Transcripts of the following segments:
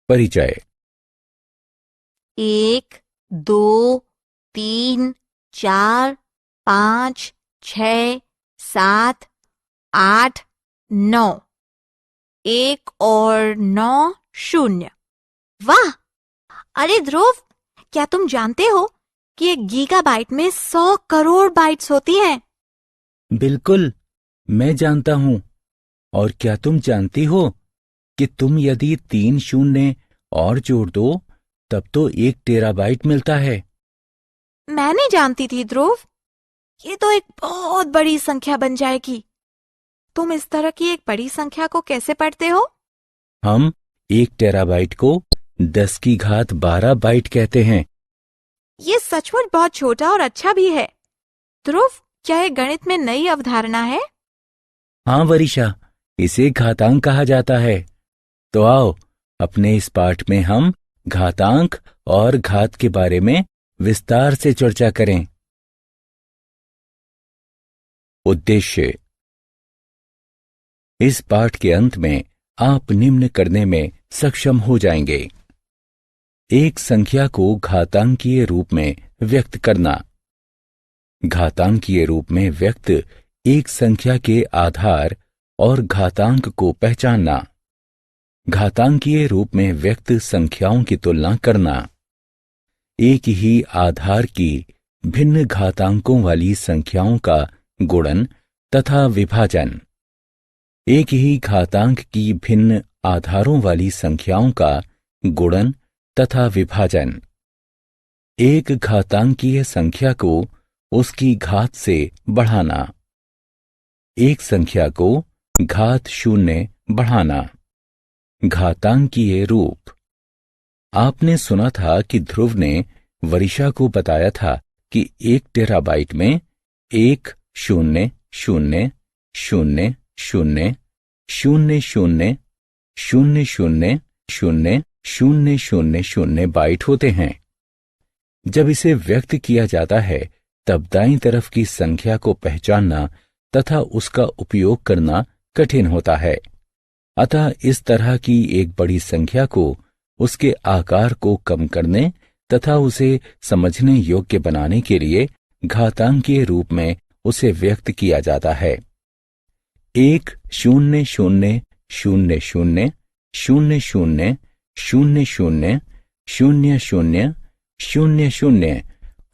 परिचय। 1, 2, 3, 4, 5, 6, 7, 8, 9। 1 और 9 0। वाह! अरे ध्रुव, क्या तुम जानते हो कि एक गीगाबाइट में 100 करोड़ बाइट्स होती हैं? बिल्कुल, मैं जानता हूँ। और क्या तुम जानती हो कि तुम यदि 3 शून्य और जोड़ दो तब तो 1 टेराबाइट मिलता है। मैं नहीं जानती थी ध्रुव। ये तो एक बहुत बड़ी संख्या बन जाएगी। तुम इस तरह की एक बड़ी संख्या को कैसे पढ़ते हो? हम 1 टेराबाइट को 10 की घात 12 बाइट कहते हैं। ये सचमुच बहुत छोटा और अच्छा भी है। ध्रुव, क्या ये गणित में नई अवधारणा है? हाँ वरिशा, इसे घातांक कहा जाता है। तो आओ, अपने इस पाठ में हम घातांक और घात के बारे में विस्तार से चर्चा करें। उद्देश्य। इस पाठ के अंत में आप निम्न करने में सक्षम हो जाएंगे। एक संख्या को घातांकीय रूप में व्यक्त करना। घातांकीय रूप में व्यक्त एक संख्या के आधार और घातांक को पहचानना। घातांकीय रूप में व्यक्त संख्याओं की तुलना करना। एक ही आधार की भिन्न घातांकों वाली संख्याओं का गुणन तथा विभाजन। एक ही घातांक की भिन्न आधारों वाली संख्याओं का गुणन तथा विभाजन। एक घातांकीय संख्या को उसकी घात से बढ़ाना। एक संख्या को घात 0 बढ़ाना। घातांकीय रूप। आपने सुना था कि ध्रुव ने वरिशा को बताया था कि 1 टेराबाइट में 1 0 0 0 0 0 0 0 0 0 0 0 0 बाइट होते हैं। जब इसे व्यक्त किया जाता है तब दाईं तरफ की संख्या को पहचानना तथा उसका उपयोग करना कठिन होता है। अतः इस तरह की एक बड़ी संख्या को उसके आकार को कम करने तथा उसे समझने योग्य बनाने के लिए घातांकीय रूप में उसे व्यक्त किया जाता है। 1 0 0 0 0 0 0 0 0 0 0 0 0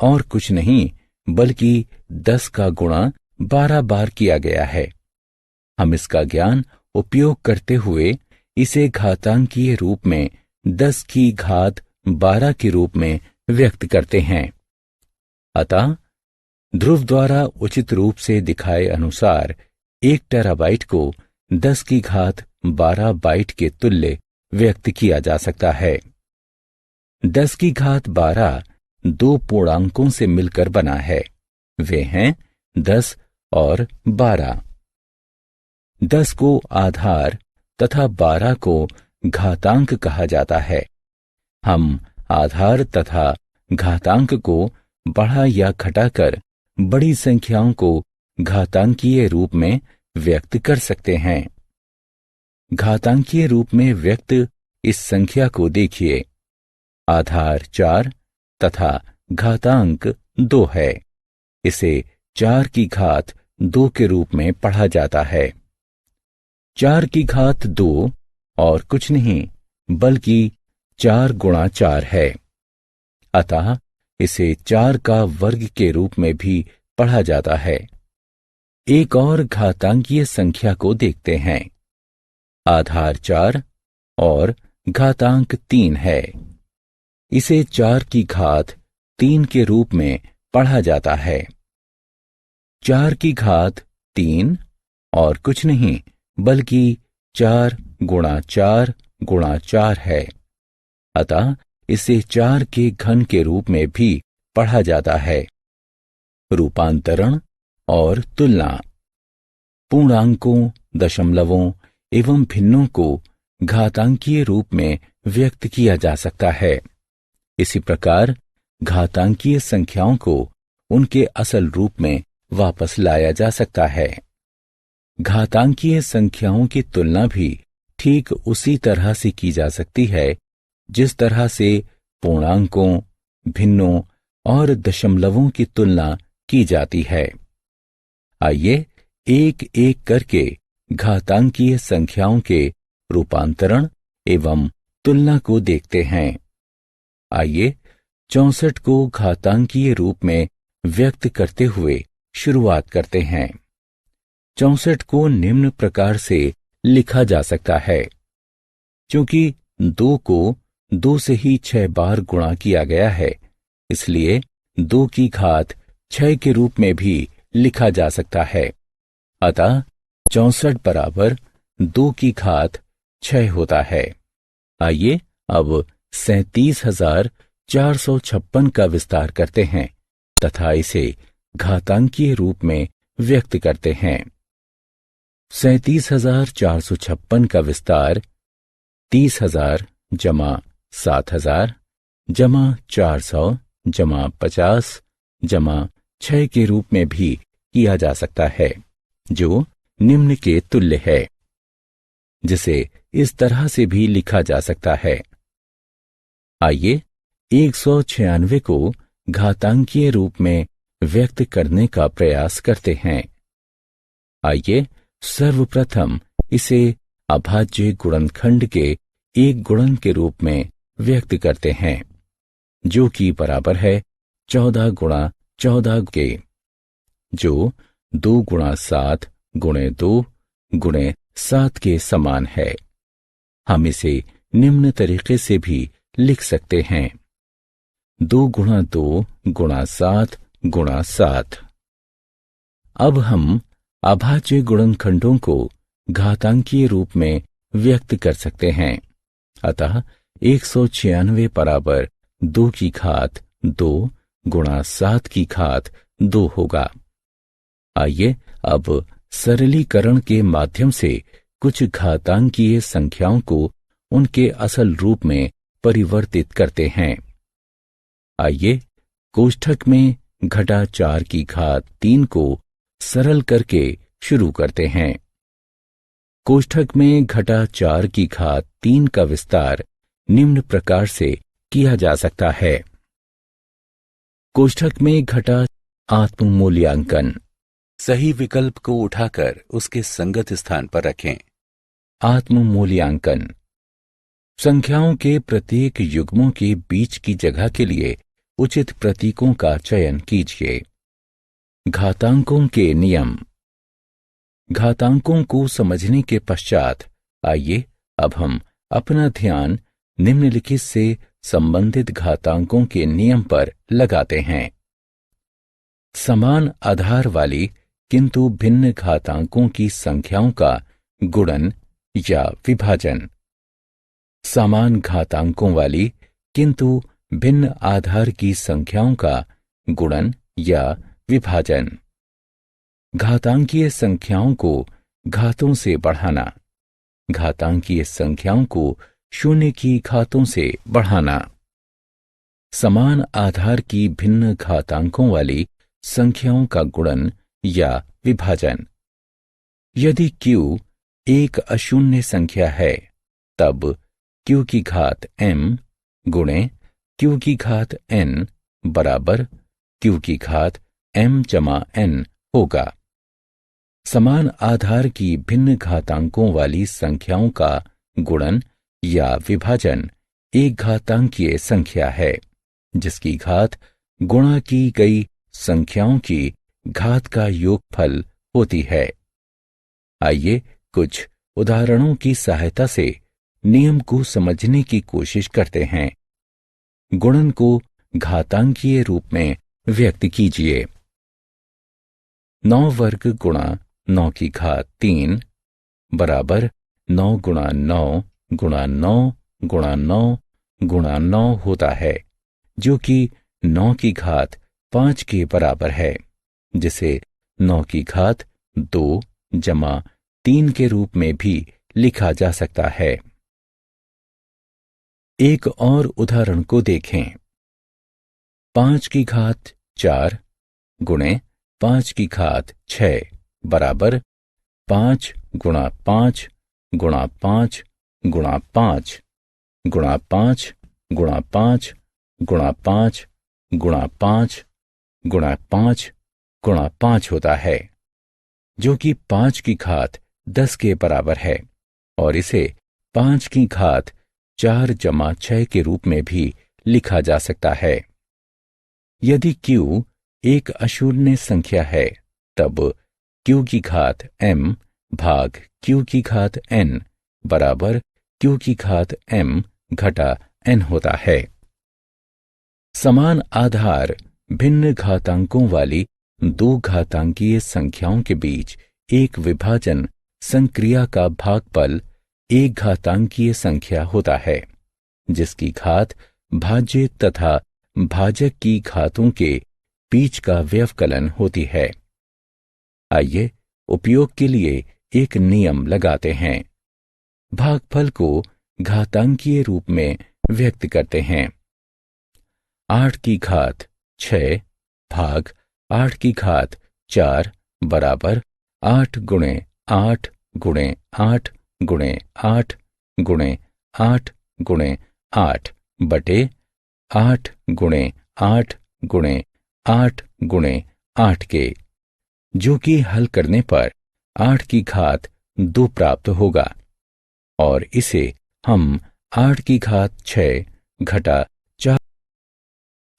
और कुछ नहीं बल्कि 10 का गुणा 12 बार किया गया है। हम इसका ज्ञान उपयोग करते हुए इसे घातांकीय रूप में 10 की घात 12 के रूप में व्यक्त करते हैं। अतः ध्रुव द्वारा उचित रूप से दिखाए अनुसार 1 टेराबाइट को 10 की घात 12 बाइट के तुल्य व्यक्त किया जा सकता है। 10 की घात 12 2 पूर्णांकों से मिलकर बना है। वे हैं 10 और 12। 10 को आधार तथा 12 को घातांक कहा जाता है। हम आधार तथा घातांक को बढ़ा या घटाकर बड़ी संख्याओं को घातांकीय रूप में व्यक्त कर सकते हैं। घातांकीय रूप में व्यक्त इस संख्या को देखिए। आधार 4 तथा घातांक 2 है। इसे 4 की घात 2 के रूप में पढ़ा जाता है। 4 की घात 2 और कुछ नहीं बल्कि 4 गुणा 4 है। अतः इसे 4 का वर्ग के रूप में भी पढ़ा जाता है। एक और घातांकीय संख्या को देखते हैं। आधार 4 और घातांक 3 है। इसे 4 की घात 3 के रूप में पढ़ा जाता है। 4 की घात 3 और कुछ नहीं बल्कि 4 गुणा 4 गुणा 4 है। अतः इसे 4 के घन के रूप में भी पढ़ा जाता है। रूपांतरण और तुलना। पूर्णांकों, दशमलवों एवं भिन्नों को घातांकीय रूप में व्यक्त किया जा सकता है। इसी प्रकार घातांकीय संख्याओं को उनके असल रूप में वापस लाया जा सकता है। घातांकीय संख्याओं की तुलना भी ठीक उसी तरह से की जा सकती है जिस तरह से पूर्णांकों, भिन्नों और दशमलवों की तुलना की जाती है। आइए एक एक करके घातांकीय संख्याओं के रूपांतरण एवं तुलना को देखते हैं। आइए 64 को घातांकीय रूप में व्यक्त करते हुए शुरुआत करते हैं। 64 को निम्न प्रकार से लिखा जा सकता है। क्योंकि 2 को 2 से ही 6 बार गुणा किया गया है, इसलिए 2 की घात 6 के रूप में भी लिखा जा सकता है। अतः 64 बराबर 2 की घात 6 होता है। आइए अब 37,456 का विस्तार करते हैं तथा इसे घातांकीय रूप में व्यक्त करते हैं। 37,456 का विस्तार 30,000 जमा 7,000 जमा 400 जमा 50 जमा 6 के रूप में भी किया जा सकता है, जो निम्न के तुल्य है, जिसे इस तरह से भी लिखा जा सकता है। आइए 196 को घातांकीय रूप में व्यक्त करने का प्रयास करते हैं। आइए सर्वप्रथम इसे अभाज्य गुणनखंड के एक गुणन के रूप में व्यक्त करते हैं, जो कि बराबर है 14 गुणा 14 के, जो 2 गुणा 7 गुणे 2 गुणे 7 के समान है। हम इसे निम्न तरीके से भी लिख सकते हैं, 2 गुणा 2 गुणा 7 गुणा 7। अब हम अभाज्य गुणनखंडों को घातांकीय रूप में व्यक्त कर सकते हैं। अतः 196 बराबर 2 की घात 2 गुणा 7 की घात 2 होगा। आइए अब सरलीकरण के माध्यम से कुछ घातांकीय संख्याओं को उनके असल रूप में परिवर्तित करते हैं। आइए कोष्ठक में घटा 4 की घात 3 को सरल करके शुरू करते हैं। कोष्ठक में घटा 4 की घात 3 का विस्तार निम्न प्रकार से किया जा सकता है। कोष्ठक में घटा आत्म मूल्यांकन। सही विकल्प को उठाकर उसके संगत स्थान पर रखें। आत्म मूल्यांकन संख्याओं के प्रत्येक युग्मों के बीच की जगह के लिए उचित प्रतीकों का चयन कीजिए। घातांकों के नियम। घातांकों को समझने के पश्चात आइए अब हम अपना ध्यान निम्नलिखित से संबंधित घातांकों के नियम पर लगाते हैं। समान आधार वाली किंतु भिन्न घातांकों की संख्याओं का गुणन या विभाजन। समान घातांकों वाली किंतु भिन्न आधार की संख्याओं का गुणन या विभाजन। घातांकीय संख्याओं को घातों से बढ़ाना। घातांकीय संख्याओं को शून्य की घातों से बढ़ाना। समान आधार की भिन्न घातांकों वाली संख्याओं का गुणन या विभाजन। यदि q एक अशून्य संख्या है, तब q की घात m गुणे q की घात n बराबर q की घात m जमा n होगा। समान आधार की भिन्न घातांकों वाली संख्याओं का गुणन या विभाजन एक घातांकीय संख्या है, जिसकी घात गुणा की गई संख्याओं की घात का योगफल होती है। आइए कुछ उदाहरणों की सहायता से नियम को समझने की कोशिश करते हैं। गुणन को घातांकीय रूप में व्यक्त कीजिए। 9 वर्ग गुणा 9 की घात 3 बराबर 9 गुणा 9 गुणा 9 गुणा 9 गुणा 9 होता है, जो कि 9 की घात 5 के बराबर है, जिसे 9 की घात 2 जमा 3 के रूप में भी लिखा जा सकता है। एक और उदाहरण को देखें। 5 की घात 4 गुणे 5 की घात 6 बराबर 5 गुणा 5 गुणा 5 गुणा 5 गुणा 5 गुणा 5 गुणा 5 गुणा 5 गुणा 5 गुणा 5 होता है, जो कि 5 की घात 10 के बराबर है, और इसे 5 की घात 4 जमा 6 के रूप में भी लिखा जा सकता है। यदि q एक अशून्य संख्या है, तब q की घात m भाग q की घात n बराबर q की घात m घटा n होता है। समान आधार भिन्न घातांकों वाली दो घातांकीय संख्याओं के बीच एक विभाजन संक्रिया का भागफल एक घातांकीय संख्या होता है, जिसकी घात भाज्य तथा भाजक की घातों के बीच का व्यवकलन होती है। आइए उपयोग के लिए एक नियम लगाते हैं। भागफल को घातांकीय रूप में व्यक्त करते हैं। 8 की घात 6 भाग 8 की घात 4 बराबर 8 गुणे 8 गुणे 8 गुणे 8 गुणे 8 गुणे 8 बटे 8 गुणे 8 गुणे 8 गुणे 8 के, जो कि हल करने पर 8 की घात 2 प्राप्त होगा, और इसे हम 8 की घात 6 घटा 4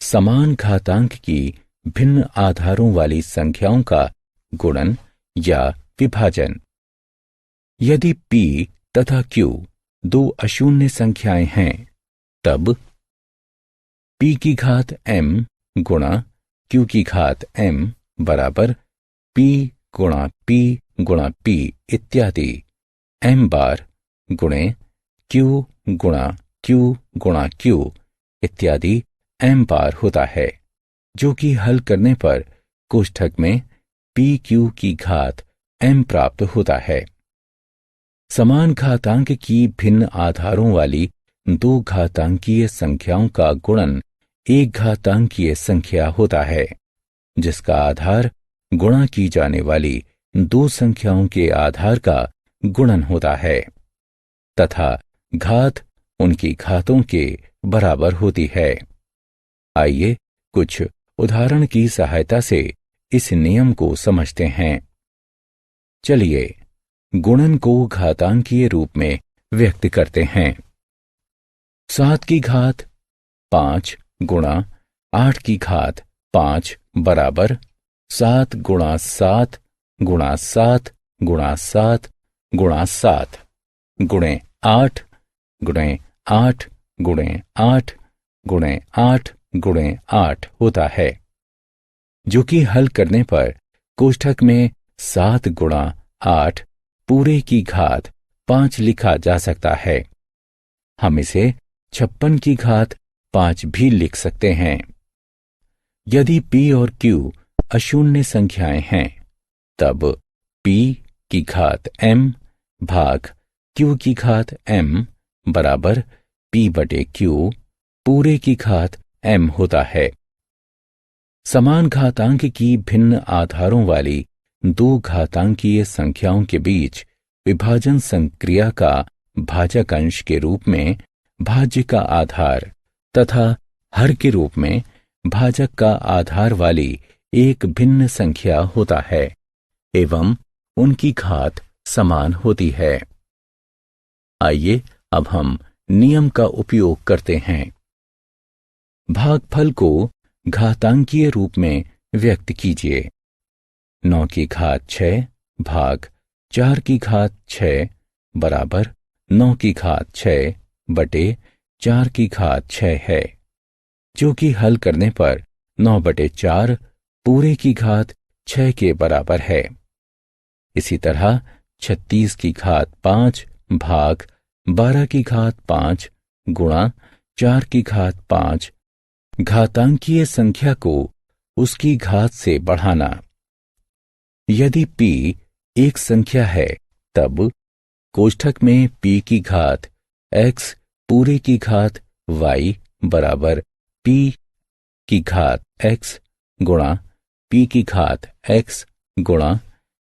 समान घातांक की भिन्न आधारों वाली संख्याओं का गुणन या विभाजन। यदि p तथा q दो अशून्य संख्याएं हैं, तब p की घात m गुणा q की घात m बराबर p गुणा p गुणा p इत्यादि m बार गुणे q गुणा q गुणा q इत्यादि m बार होता है, जो कि हल करने पर कोष्ठक में pq की घात m प्राप्त होता है। समान घातांक की भिन्न आधारों वाली दो घातांकीय संख्याओं का गुणन एक घातांकीय संख्या होता है, जिसका आधार गुणा की जाने वाली दो संख्याओं के आधार का गुणन होता है तथा घात उनकी घातों के बराबर होती है। आइए कुछ उदाहरण की सहायता से इस नियम को समझते हैं। चलिए गुणन को घातांकीय रूप में व्यक्त करते हैं। 7 की घात 5 गुणा 8 की घात 5 बराबर 7 गुणा 7 गुणा 7 गुणा 7 गुणा 7 गुणे 8 गुणे 8 गुणे 8 गुणे 8 गुणे 8 होता है, जो कि हल करने पर कोष्ठक में 7 गुणा 8 पूरे की घात 5 लिखा जा सकता है। हम इसे 56 की घात 5 भी लिख सकते हैं। यदि p और q अशून्य संख्याएं हैं, तब p की घात m भाग q की घात m बराबर p बटे q पूरे की घात m होता है। समान घातांक की भिन्न आधारों वाली दो घातांकीय संख्याओं के बीच विभाजन संक्रिया का भाजक अंश के रूप में भाज्य का आधार तथा हर के रूप में भाजक का आधार वाली एक भिन्न संख्या होता है एवं उनकी घात समान होती है। आइए अब हम नियम का उपयोग करते हैं। भागफल को घातांकीय रूप में व्यक्त कीजिए। 9 की घात 6 भाग 4 की घात 6 बराबर 9 की घात 6 बटे 4 की घात 6 है, जो कि हल करने पर 9 बटे 4 पूरे की घात 6 के बराबर है। इसी तरह 36 की घात 5 भाग 12 की घात 5 गुणा 4 की घात 5 घातांकीय संख्या को उसकी घात से बढ़ाना। यदि p एक संख्या है, तब कोष्ठक में p की घात x पूरे की घात y बराबर p की घात x गुणा p की घात x गुणा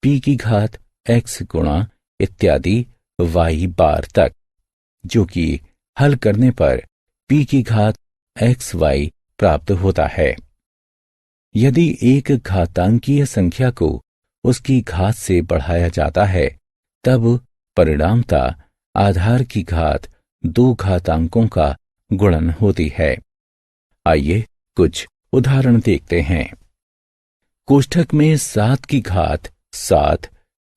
p की घात x गुणा इत्यादि y बार तक, जो कि हल करने पर p की घात xy प्राप्त होता है। यदि एक घातांकीय संख्या को उसकी घात से बढ़ाया जाता है तब परिणामतः आधार की घात दो घातांकों का गुणन होती है। आइए कुछ उदाहरण देखते हैं। कोष्ठक में 7 की घात 7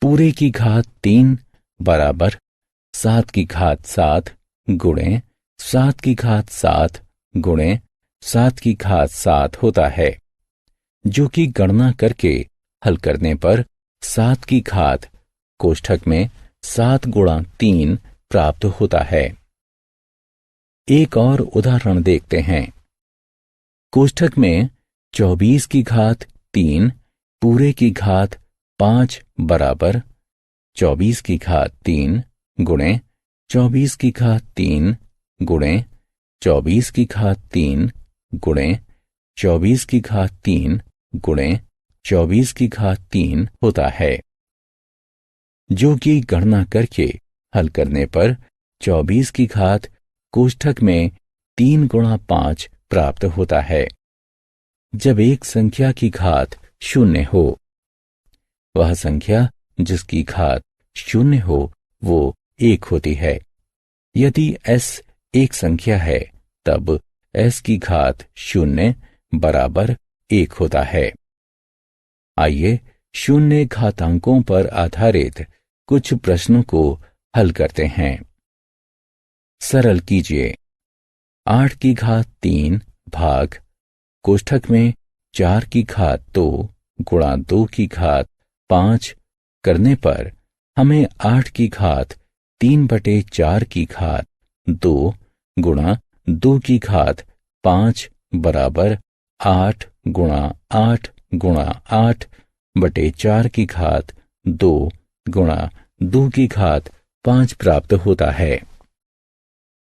पूरे की घात 3 बराबर 7 की घात 7 गुणे 7 की घात 7 गुणे 7 की घात 7 होता है, जो कि गणना करके हल करने पर 7 की घात कोष्ठक में 7 गुणा 3 प्राप्त होता है। एक और उदाहरण देखते हैं। कोष्ठक में 24 की घात 3 पूरे की घात 5 बराबर 24 की घात 3 गुणे 24 की घात 3 गुणे 24 की घात 3 गुणे 24 की घात 3 गुणे 24 की घात 3 होता है, जो कि गणना करके हल करने पर 24 की घात कोष्ठक में 3 गुणा 5 प्राप्त होता है। जब एक संख्या की घात 0 हो, वह संख्या जिसकी घात 0 हो वो 1 होती है। यदि s एक संख्या है तब s की घात 0 बराबर 1 होता है। आइए शून्य घातांकों पर आधारित कुछ प्रश्नों को हल करते हैं। सरल कीजिए। 8 की घात 3 भाग कोष्ठक में 4 की घात 2 गुणा 2 की घात 5 करने पर हमें 8 की घात 3/4 की घात 2 गुणा 2 की घात 5 बराबर 8 गुणा 8 गुणा 8/4 की घात 2 गुणा 2 की घात 5 प्राप्त होता है,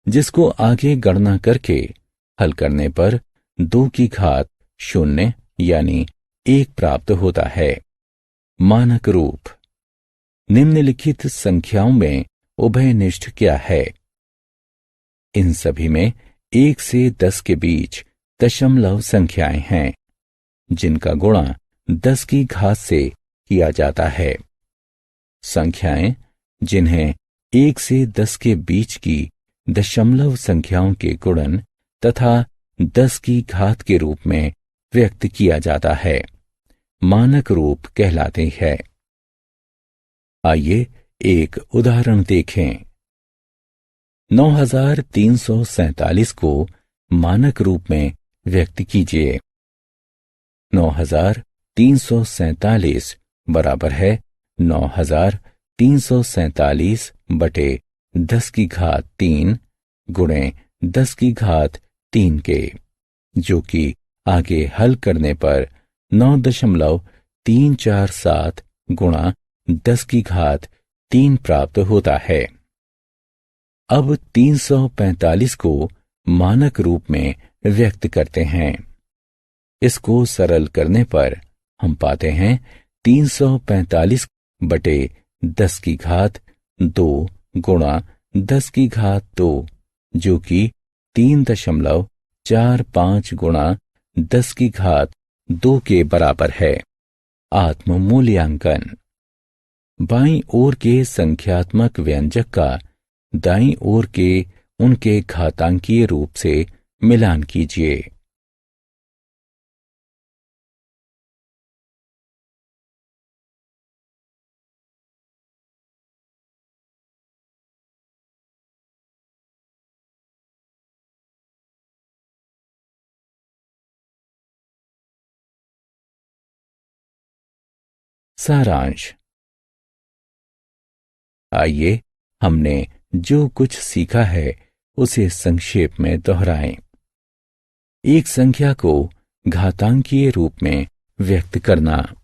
जिसको आगे गणना करके हल करने पर 2 की घात 0 यानी 1 प्राप्त होता है। मानक रूप। निम्नलिखित संख्याओं में उभयनिष्ठ क्या है? इन सभी में 1 से 10 के बीच दशमलव संख्याएं हैं, जिनका गुणा 10 की घात से किया जाता है। संख्याएं जिन्हें 1 से 10 के बीच की दशमलव संख्याओं के गुणन तथा 10 की घात के रूप में व्यक्त किया जाता है, मानक रूप कहलाते हैं। आइए एक उदाहरण देखें। 9347 को मानक रूप में व्यक्त कीजिए। 9347 बराबर है 9347 बटे 10 की घात 3 गुणे 10 की घात 3 के, जो कि आगे हल करने पर 9.347 गुणा 10 की घात 3 प्राप्त होता है। अब 345 को मानक रूप में व्यक्त करते हैं। इसको सरल करने पर हम पाते हैं 345 बटे 10 की घात 2 गुणा 10 की घात 2, जो कि 3.45 गुणा 10 की घात 2 के बराबर है। आत्म मूल्यांकन। बाईं ओर के संख्यात्मक व्यंजक का दाईं ओर के उनके घातांकीय रूप से मिलान कीजिए। सारांश। आइए हमने जो कुछ सीखा है उसे संक्षेप में दोहराएं। एक संख्या को घातांकीय रूप में व्यक्त करना।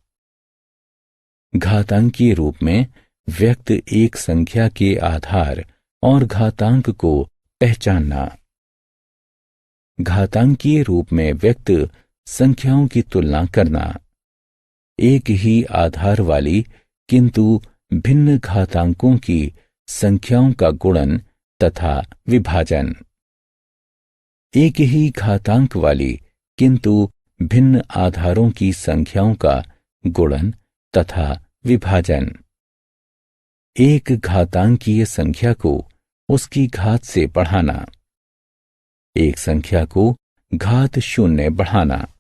घातांकीय रूप में व्यक्त एक संख्या के आधार और घातांक को पहचानना। घातांकीय रूप में व्यक्त संख्याओं की तुलना करना। एक ही आधार वाली किंतु भिन्न घातांकों की संख्याओं का गुणन तथा विभाजन। एक ही घातांक वाली किंतु भिन्न आधारों की संख्याओं का गुणन तथा विभाजन। एक घातांकीय संख्या को उसकी घात से बढ़ाना, एक संख्या को घात शून्य बढ़ाना।